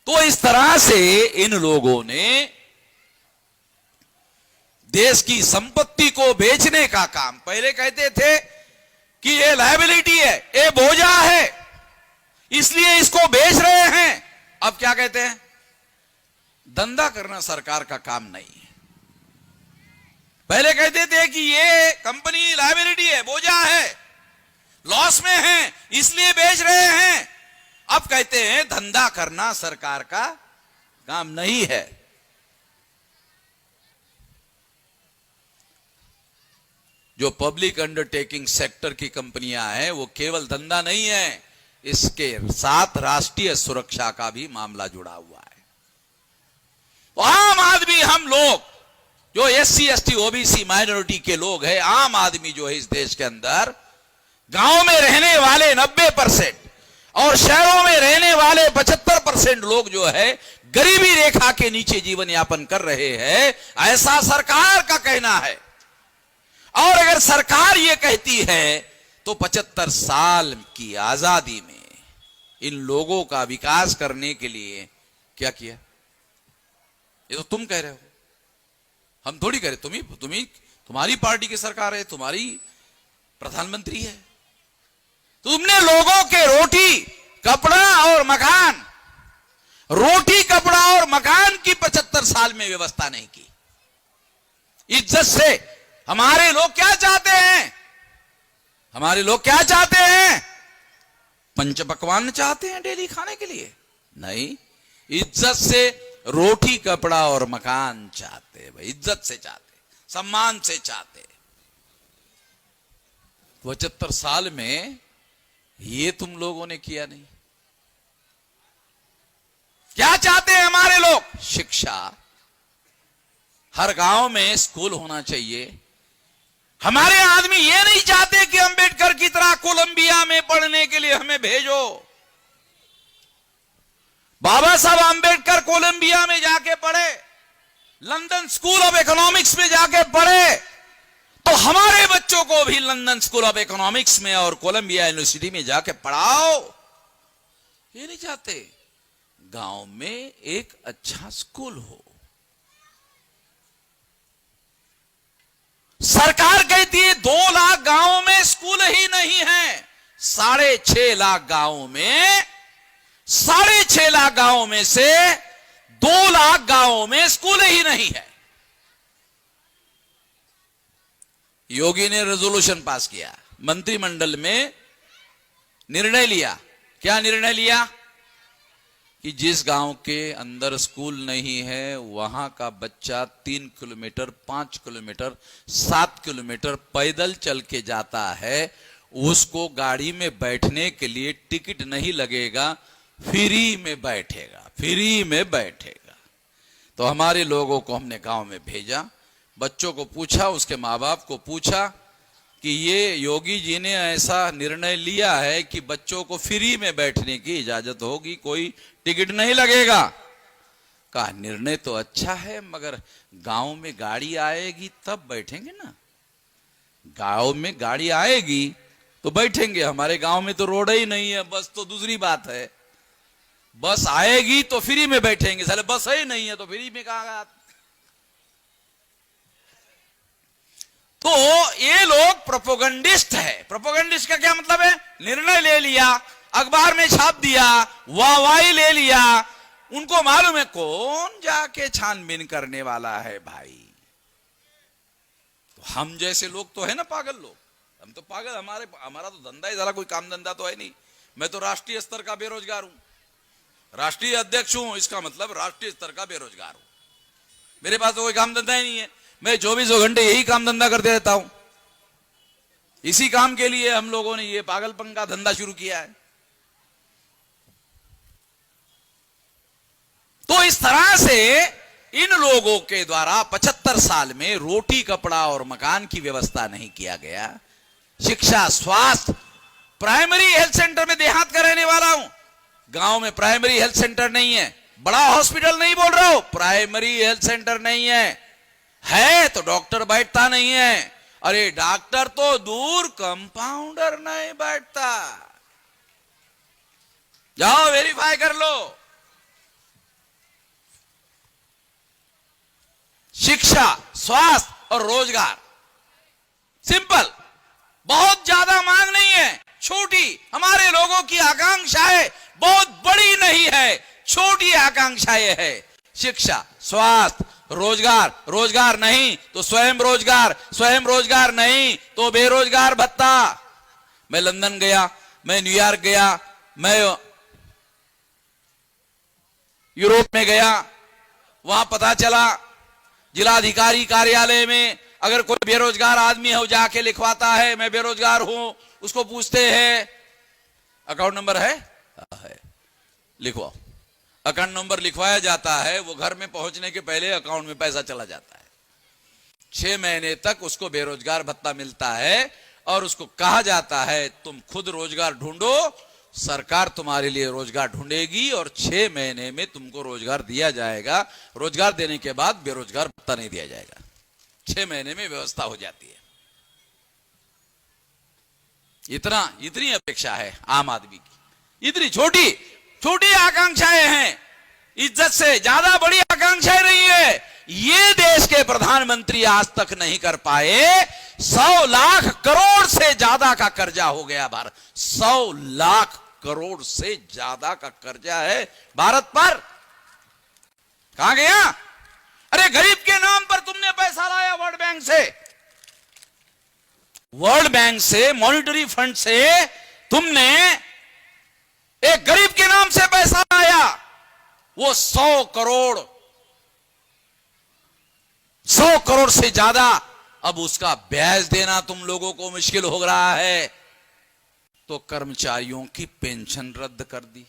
तो इस तरह से इन लोगों ने देश की संपत्ति को बेचने का काम, पहले कहते थे कि ये लायबिलिटी है, ये बोझा है, इसलिए इसको बेच रहे हैं। अब क्या कहते हैं? धंधा करना सरकार का काम नहीं है। पहले कहते थे कि ये कंपनी लायबिलिटी है, बोझा है, लॉस में है, इसलिए बेच रहे हैं। अब कहते हैं धंधा करना सरकार का काम नहीं है। जो पब्लिक अंडरटेकिंग सेक्टर की कंपनियां हैं वो केवल धंधा नहीं है, इसके साथ राष्ट्रीय सुरक्षा का भी मामला जुड़ा हुआ है। तो आम आदमी, हम लोग जो एससी एसटी ओबीसी माइनॉरिटी के लोग हैं, आम आदमी जो है इस देश के अंदर, गांव में रहने वाले 90% और शहरों में रहने वाले 75% लोग जो है गरीबी रेखा के नीचे जीवन यापन कर रहे हैं, ऐसा सरकार का कहना है। और अगर सरकार ये कहती है तो 75 साल की आजादी में इन लोगों का विकास करने के लिए क्या किया? ये तो तुम कह रहे हो, हम थोड़ी कह रहे। तुम्हारी पार्टी की सरकार है, तुम्हारी प्रधानमंत्री है। तुमने लोगों के रोटी कपड़ा और मकान, रोटी कपड़ा और मकान की 75 साल में व्यवस्था नहीं की। इज्जत से हमारे लोग क्या चाहते हैं? हमारे लोग क्या चाहते हैं? पंच पकवान चाहते हैं डेली खाने के लिए? नहीं, इज्जत से रोटी कपड़ा और मकान चाहते हैं भाई, इज्जत से चाहते, सम्मान से चाहते। 75 साल में ये तुम लोगों ने किया नहीं। क्या चाहते हैं हमारे लोग? शिक्षा, हर गांव में स्कूल होना चाहिए। हमारे आदमी ये नहीं चाहते कि अंबेडकर की तरह कोलंबिया में पढ़ने के लिए हमें भेजो। बाबा साहब अंबेडकर कोलंबिया में जाके पढ़े, लंदन स्कूल ऑफ इकोनॉमिक्स में जाके पढ़े, तो हमारे बच्चों को भी लंदन स्कूल ऑफ इकोनॉमिक्स में और कोलंबिया यूनिवर्सिटी में जाके पढ़ाओ। ये नहीं चाहते। गांव में एक अच्छा स्कूल हो। सरकार कहती है 2 लाख गांवों में स्कूल ही नहीं है। 6.5 लाख गांवों में, 6.5 लाख गांवों में से 2 लाख गांवों में स्कूल ही नहीं है। योगी ने रेजोल्यूशन पास किया, मंत्रिमंडल में निर्णय लिया। क्या निर्णय लिया? कि जिस गांव के अंदर स्कूल नहीं है वहां का बच्चा 3 किलोमीटर, 5 किलोमीटर, 7 किलोमीटर पैदल चल के जाता है, उसको गाड़ी में बैठने के लिए टिकट नहीं लगेगा, फ्री में बैठेगा, फ्री में बैठेगा। तो हमारे लोगों को हमने गांव में भेजा, बच्चों को पूछा, उसके माँ बाप को पूछा कि ये योगी जी ने ऐसा निर्णय लिया है कि बच्चों को फ्री में बैठने की इजाजत होगी, कोई टिकट नहीं लगेगा। कहा निर्णय तो अच्छा है, मगर गांव में गाड़ी आएगी तब बैठेंगे ना। गांव में गाड़ी आएगी तो बैठेंगे। हमारे गांव में तो रोड ही नहीं है, बस तो दूसरी बात है। बस आएगी तो फ्री में बैठेंगे, साले बस ही नहीं है तो फ्री में कहां? तो ये लोग प्रोपोगंडिस्ट है। प्रोपोगंडिस्ट का क्या मतलब है? निर्णय ले लिया, अखबार में छाप दिया, वाहवाही ले लिया, उनको मालूम है कौन जाके छानबीन करने वाला है भाई। तो हम जैसे लोग तो है ना पागल लोग, हम तो पागल, हमारा तो धंधा ही जरा कोई काम धंधा तो है नहीं। मैं तो राष्ट्रीय स्तर का बेरोजगार हूं, राष्ट्रीय अध्यक्ष हूं, इसका मतलब राष्ट्रीय स्तर का बेरोजगार हूं। मेरे पास तो कोई काम धंधा ही नहीं है, मैं 24 घंटे यही काम धंधा करते रहता हूं। इसी काम के लिए हम लोगों ने ये पागलपन का धंधा शुरू किया है। तो इस तरह से इन लोगों के द्वारा 75 साल में रोटी कपड़ा और मकान की व्यवस्था नहीं किया गया। शिक्षा, स्वास्थ्य, प्राइमरी हेल्थ सेंटर में देहात का रहने वाला हूं, गांव में प्राइमरी हेल्थ सेंटर नहीं है। बड़ा हॉस्पिटल नहीं बोल रहा हूं, प्राइमरी हेल्थ सेंटर नहीं है तो डॉक्टर बैठता नहीं है। अरे डॉक्टर तो दूर, कंपाउंडर नहीं बैठता। जाओ वेरीफाई कर लो। शिक्षा, स्वास्थ्य और रोजगार। सिंपल, बहुत ज्यादा मांग नहीं है, छोटी। हमारे लोगों की आकांक्षाएं बहुत बड़ी नहीं है, छोटी आकांक्षाएं है। शिक्षा, स्वास्थ्य, रोजगार, रोजगार नहीं तो स्वयं रोजगार, स्वयं रोजगार नहीं तो बेरोजगार भत्ता। मैं लंदन गया, मैं न्यूयॉर्क गया, मैं यूरोप में गया, वहां पता चला जिलाधिकारी कार्यालय में अगर कोई बेरोजगार आदमी है वो जाके लिखवाता है मैं बेरोजगार हूं, उसको पूछते हैं अकाउंट नंबर है, लिखवाओ। अकाउंट नंबर लिखवाया जाता है, वो घर में पहुंचने के पहले अकाउंट में पैसा चला जाता है। 6 महीने तक उसको बेरोजगार भत्ता मिलता है और उसको कहा जाता है तुम खुद रोजगार ढूंढो, सरकार तुम्हारे लिए रोजगार ढूंढेगी और 6 महीने में तुमको रोजगार दिया जाएगा। रोजगार देने के बाद बेरोजगार भत्ता नहीं दिया जाएगा, 6 महीने में व्यवस्था हो जाती है। इतनी अपेक्षा है आम आदमी की, इतनी छोटी छोटी आकांक्षाएं हैं, इज्जत से ज्यादा बड़ी आकांक्षाएं नहीं है। ये देश के प्रधानमंत्री आज तक नहीं कर पाए। 100 लाख करोड़ से ज्यादा का कर्जा हो गया भारत, 100 लाख करोड़ से ज्यादा का कर्जा है भारत पर। कहां गया? अरे गरीब के नाम पर तुमने पैसा लाया वर्ल्ड बैंक से, वर्ल्ड बैंक से, मॉनिटरी फंड से तुमने एक गरीब के नाम से पैसा लाया। वो 100 करोड़ से ज्यादा। अब उसका ब्याज देना तुम लोगों को मुश्किल हो रहा है तो कर्मचारियों की पेंशन रद्द कर दी।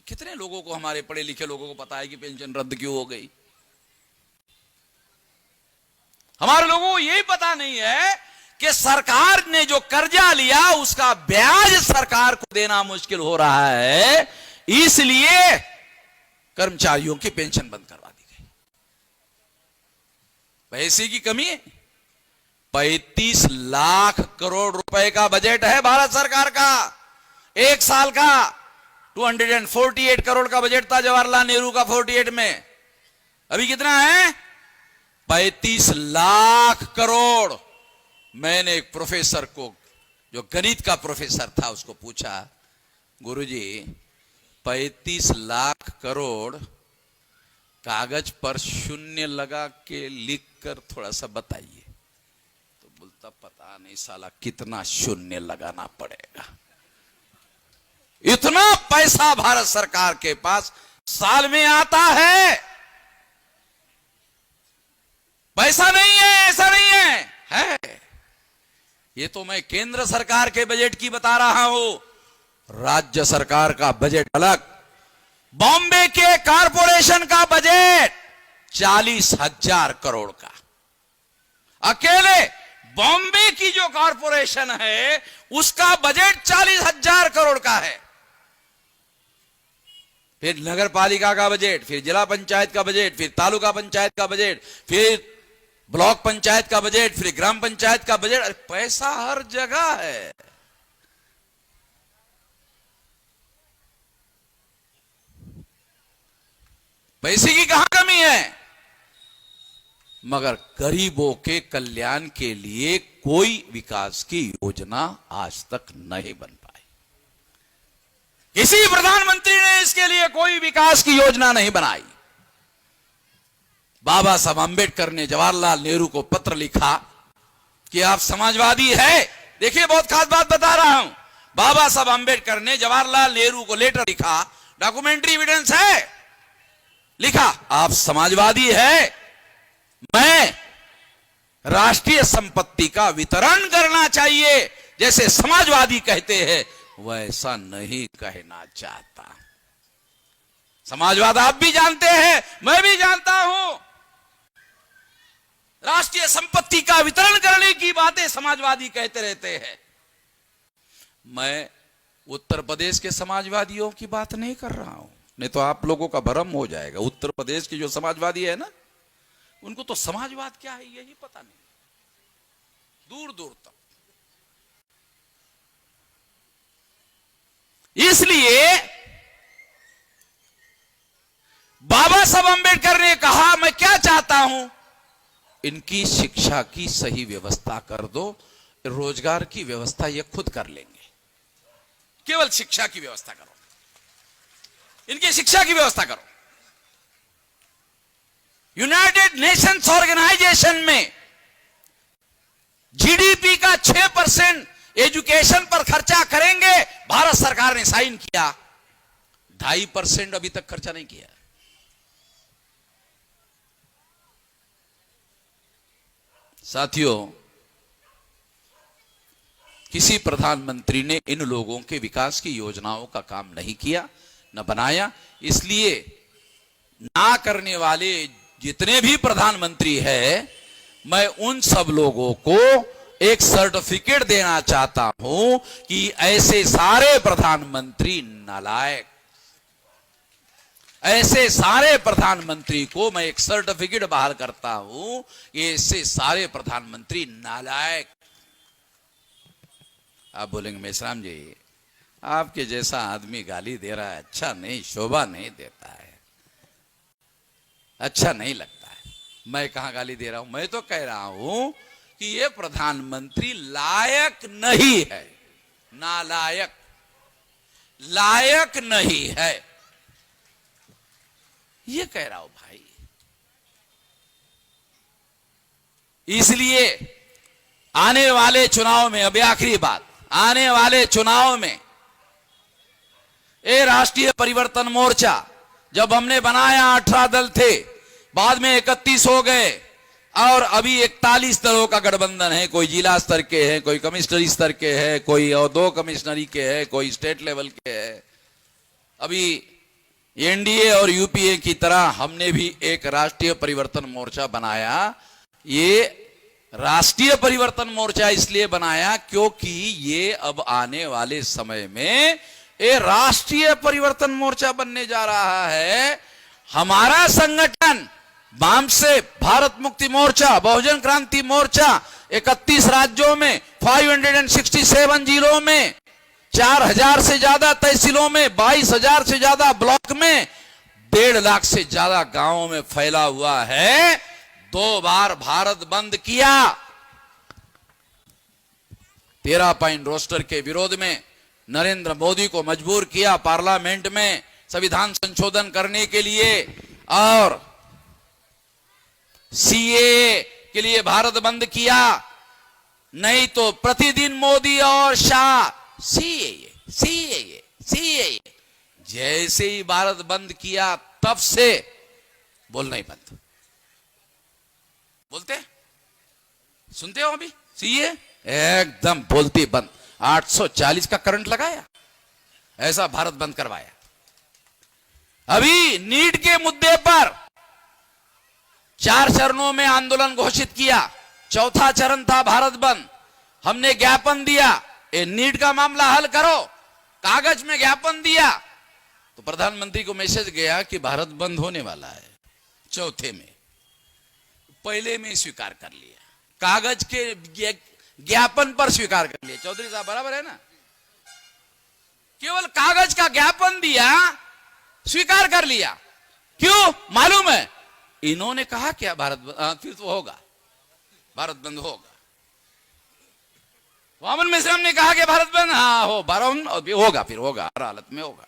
कितने लोगों को, हमारे पढ़े लिखे लोगों को पता है कि पेंशन रद्द क्यों हो गई? हमारे लोगों को यही पता नहीं है कि सरकार ने जो कर्जा लिया उसका ब्याज सरकार को देना मुश्किल हो रहा है, इसलिए कर्मचारियों की पेंशन बंद करवा दी गई। पैसे की कमी है। 35 लाख करोड़ रुपए का बजट है भारत सरकार का, एक साल का। 248 करोड़ का बजट था जवाहरलाल नेहरू का 48 में, अभी कितना है? 35 लाख करोड़। मैंने एक प्रोफेसर को, जो गणित का प्रोफेसर था, उसको पूछा, गुरुजी 35 लाख करोड़ कागज पर शून्य लगा के लिख कर थोड़ा सा बताइए। तो बोलता पता नहीं साला कितना शून्य लगाना पड़ेगा। इतना पैसा भारत सरकार के पास साल में आता है। पैसा नहीं है ऐसा नहीं है। ये तो मैं केंद्र सरकार के बजट की बता रहा हूं। राज्य सरकार का बजट अलग। बॉम्बे के कारपोरेशन का बजट 40,000 करोड़ का। अकेले बॉम्बे की जो कारपोरेशन है उसका बजट 40,000 करोड़ का है। फिर नगर पालिका का बजट, फिर जिला पंचायत का बजट, फिर तालुका पंचायत का बजट, फिर ब्लॉक पंचायत का बजट, फिर ग्राम पंचायत का बजट। अरे पैसा हर जगह है। पैसे की कहां कमी है? मगर गरीबों के कल्याण के लिए कोई विकास की योजना आज तक नहीं बन पाई। किसी प्रधानमंत्री ने इसके लिए कोई विकास की योजना नहीं बनाई। बाबा साहब अंबेडकर ने जवाहरलाल नेहरू को पत्र लिखा कि आप समाजवादी है। देखिए बहुत खास बात बता रहा हूं। बाबा साहब अंबेडकर ने जवाहरलाल नेहरू को लेटर लिखा, डॉक्यूमेंट्री एविडेंस है, लिखा आप समाजवादी है, मैं राष्ट्रीय संपत्ति का वितरण करना चाहिए जैसे समाजवादी कहते हैं वैसा नहीं कहना चाहता। समाजवाद आप भी जानते हैं, मैं भी जानता हूं। राष्ट्रीय संपत्ति का वितरण करने की बातें समाजवादी कहते रहते हैं। मैं उत्तर प्रदेश के समाजवादियों की बात नहीं कर रहा हूं, नहीं तो आप लोगों का भ्रम हो जाएगा। उत्तर प्रदेश के जो समाजवादी है ना, उनको तो समाजवाद क्या है यही पता नहीं, दूर दूर तक। इसलिए बाबा साहब अंबेडकर ने कहा मैं क्या चाहता हूं इनकी शिक्षा की सही व्यवस्था कर दो, रोजगार की व्यवस्था ये खुद कर लेंगे। केवल शिक्षा की व्यवस्था करो, इनकी शिक्षा की व्यवस्था करो। यूनाइटेड नेशंस ऑर्गेनाइजेशन में जीडीपी का 6% एजुकेशन पर खर्चा करेंगे, भारत सरकार ने साइन किया, 2.5% अभी तक खर्चा नहीं किया। साथियों, किसी प्रधानमंत्री ने इन लोगों के विकास की योजनाओं का काम नहीं किया, न बनाया। इसलिए ना करने वाले जितने भी प्रधानमंत्री हैं, मैं उन सब लोगों को एक सर्टिफिकेट देना चाहता हूं कि ऐसे सारे प्रधानमंत्री नालायक, ऐसे सारे प्रधानमंत्री को मैं एक सर्टिफिकेट बहाल करता हूं, ऐसे सारे प्रधानमंत्री नालायक। आप बोलेंगे मेश्राम जी, आपके जैसा आदमी गाली दे रहा है, अच्छा नहीं, शोभा नहीं देता है, अच्छा नहीं लगता है। मैं कहां गाली दे रहा हूं? मैं तो कह रहा हूं कि ये प्रधानमंत्री लायक नहीं है, नालायक, लायक नहीं है, ये कह रहा हूं भाई। इसलिए आने वाले चुनाव में, अभी आखिरी बात, आने वाले चुनाव में ये राष्ट्रीय परिवर्तन मोर्चा, जब हमने बनाया 18 दल थे, बाद में 31 हो गए, और अभी 41 दलों का गठबंधन है। कोई जिला स्तर के हैं, कोई कमिश्नरी स्तर के हैं, कोई और 2 कमिश्नरी के हैं, कोई स्टेट लेवल के हैं। अभी एनडीए और यूपीए की तरह हमने भी एक राष्ट्रीय परिवर्तन मोर्चा बनाया। ये राष्ट्रीय परिवर्तन मोर्चा इसलिए बनाया क्योंकि ये अब आने वाले समय में ये राष्ट्रीय परिवर्तन मोर्चा बनने जा रहा है। हमारा संगठन वाम से भारत मुक्ति मोर्चा, बहुजन क्रांति मोर्चा 31 राज्यों में, 567 जिलों में, 4000 से ज्यादा तहसीलों में, 22,000 से ज्यादा ब्लॉक में, 1.5 लाख से ज्यादा गांवों में फैला हुआ है। 2 बार भारत बंद किया। 13 पॉइंट रोस्टर के विरोध में नरेंद्र मोदी को मजबूर किया पार्लियामेंट में संविधान संशोधन करने के लिए, और सीएए के लिए भारत बंद किया। नहीं तो प्रतिदिन मोदी और शाह सीएए सीएए सीएए, जैसे ही भारत बंद किया तब से बोलना ही बंद। बोलते सुनते हो अभी सीए एकदम बोलती बंद। 840 का करंट लगाया, ऐसा भारत बंद करवाया। अभी नीट के मुद्दे पर 4 चरणों में आंदोलन घोषित किया। 4था चरण था भारत बंद। हमने ज्ञापन दिया, ये नीट का मामला हल करो, कागज में ज्ञापन दिया। तो प्रधानमंत्री को मैसेज गया कि भारत बंद होने वाला है। 4थे में, पहले में स्वीकार कर लिया, कागज के ज्ञापन पर स्वीकार कर लिया। चौधरी साहब बराबर है ना? केवल कागज का ज्ञापन दिया, स्वीकार कर लिया। क्यों मालूम है? इन्होंने कहा क्या भारत फिर तो होगा, भारत बंद होगा। वामन मेश्राम ने कहा कि भारत बंद हो, भारत होगा, फिर होगा, हर हालत में होगा।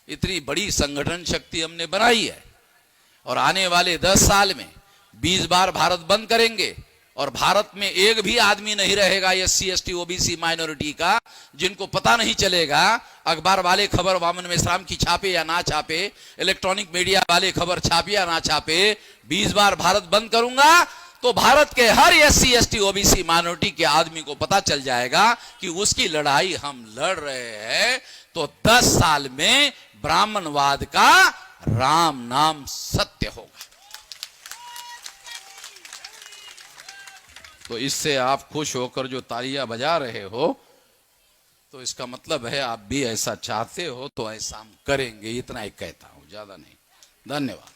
इतनी बड़ी संगठन शक्ति हमने बनाई है, और आने वाले 10 साल में 20 बार भारत बंद करेंगे, और भारत में एक भी आदमी नहीं रहेगा एससी एसटी ओबीसी माइनॉरिटी का जिनको पता नहीं चलेगा। अखबार वाले खबर वामन मेश्राम की छापे या ना छापे, इलेक्ट्रॉनिक मीडिया वाले खबर छापे या ना छापे, 20 बार भारत बंद करूंगा तो भारत के हर एससी एसटी ओबीसी माइनॉरिटी के आदमी को पता चल जाएगा कि उसकी लड़ाई हम लड़ रहे हैं। तो 10 साल में ब्राह्मणवाद का राम नाम सत्य होगा। तो इससे आप खुश होकर जो तालियां बजा रहे हो, तो इसका मतलब है आप भी ऐसा चाहते हो, तो ऐसा हम करेंगे। इतना ही कहता हूं, ज्यादा नहीं। धन्यवाद।